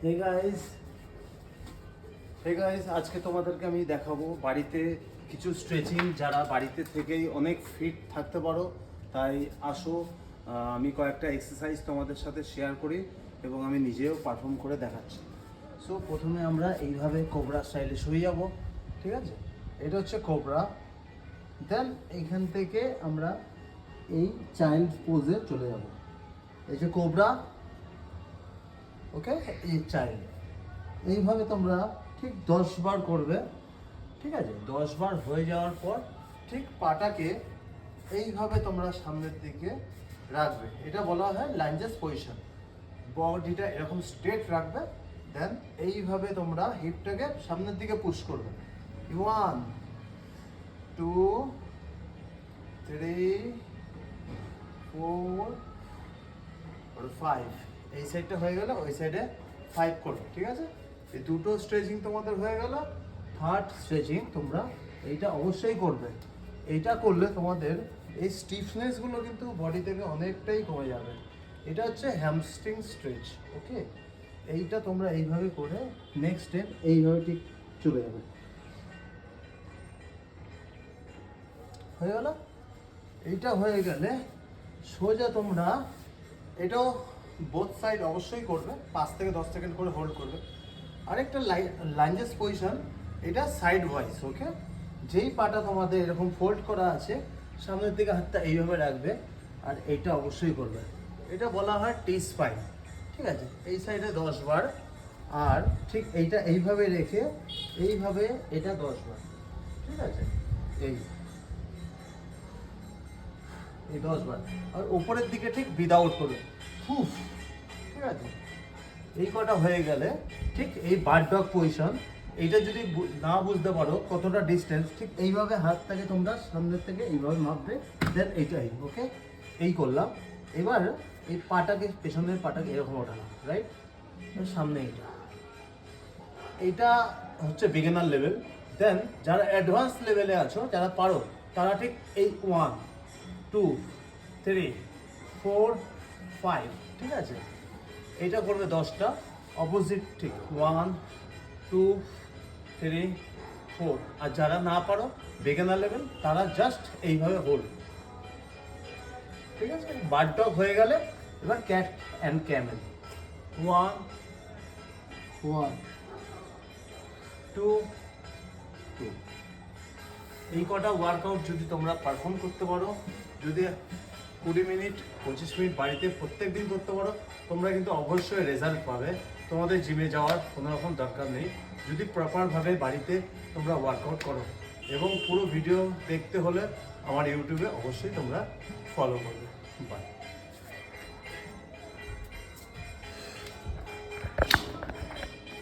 Hey guys আজকে তোমাদেরকে আমি দেখাবো বাড়িতে কিছু স্ট্রেচিং, যারা বাড়িতে থেকেই অনেক ফিট থাকতে পারো। তাই আসো, আমি কয়েকটা এক্সারসাইজ তোমাদের সাথে শেয়ার করি এবং আমি নিজেও পারফর্ম করে দেখাচ্ছি। সো প্রথমে আমরা এইভাবে কোবরা স্টাইলে শুয়ে যাব, ঠিক আছে? এটা হচ্ছে কোবরা। দেন এইখান থেকে আমরা এই চাইল্ড পোজে চলে যাব। এই যে কোবরা, ওকে, এই চাইল্ড। এইভাবে তোমরা ঠিক 10 বার করবে, ঠিক আছে? 10 বার হয়ে যাওয়ার পর ঠিক পাটাকে এইভাবে তোমরা সামনের দিকে রাখবে। এটা বলা হয় লাঞ্জেস পজিশন। বডিটা এরকম স্ট্রেট রাখবে, দেন এইভাবে তোমরা হিপটাকে সামনের দিকে পুশ করবে। 1 2 3 4 5। এই সাইডটা হয়ে গেল, ওই সাইডে 5 করো, ঠিক আছে? এই দুটো স্ট্রেচিং তোমাদের হয়ে গেল। থার্ড স্ট্রেচিং তোমরা এইটা অবশ্যই করবে। এইটা করলে তোমাদের এই স্টিফনেসগুলো কিন্তু বডি থেকে অনেকটাই কমে যাবে। এটা হচ্ছে হ্যামস্ট্রিং স্ট্রেচ, ওকে? এইটা তোমরা এইভাবে করে নেক্সট স্টেপ এইভাবে ঠিক চলে যাবে। হয়ে গেল? এইটা হয়ে গেলে সোজা তোমরা এটাও বোথ সাইড অবশ্যই করবে, 5 থেকে 10 সেকেন্ড করে হোল্ড করবে। আরেকটা লাঞ্জেস পজিশন, এটা সাইড ওয়াইজ, ওকে? যেই পাটা তোমাদের এরকম ফোল্ড করা আছে, সামনের দিকে হাতটা এইভাবে রাখবে আর এইটা অবশ্যই করবে। এটা বলা হয় টি স্পাইন, ঠিক আছে? এই সাইডে 10 বার, আর ঠিক এইটা এইভাবে রেখে এইভাবে এটা 10 বার, ঠিক আছে? এই 10 বার, আর উপরের দিকে ঠিক উইদাউট করবে, ঠিক আছে? এই কটা হয়ে গেলে ঠিক এই বার্ড ডগ পজিশন, এইটা যদি না বুঝতে পারো কতটা ডিস্টেন্স, ঠিক এইভাবে হাতটাকে তোমরা সামনের থেকে এইভাবে মাপবে, দেন এইটাই, ওকে? এই করলাম। এবার এই পাটাকে, পেছনের পাটাকে এরকম ওঠালাম, রাইট? সামনে এইটা হচ্ছে বিগিনার লেভেল। দেন যারা অ্যাডভান্স লেভেলে আছো, যারা পারো, তারা ঠিক এই 1 2 3 4 5, ঠিক আছে? এইটা করবে 10টা, অপোজিট ঠিক 1 2 3 4। আর যারা না পারো, বিগিনার লেভেল, তারা জাস্ট এইভাবে হোল্ড, ঠিক আছে? বার্ড ডগ হয়ে গেলে এবার ক্যাট অ্যান্ড ক্যামেল। 1 1 2 2। এই কটা ওয়ার্কআউট যদি তোমরা পারফর্ম করতে পারো, যদি 20 মিনিট 25 মিনিট বাড়িতে প্রত্যেক দিন করতে পারো, তোমরা কিন্তু অবশ্যই রেজাল্ট পাবে। তোমাদের জিমে যাওয়ার কোনো রকম দরকার নেই, যদি প্রপারভাবে বাড়িতে তোমরা ওয়ার্কআউট করো। এবং পুরো ভিডিও দেখতে হলে আমার ইউটিউবে অবশ্যই তোমরা ফলো করবে। বাই।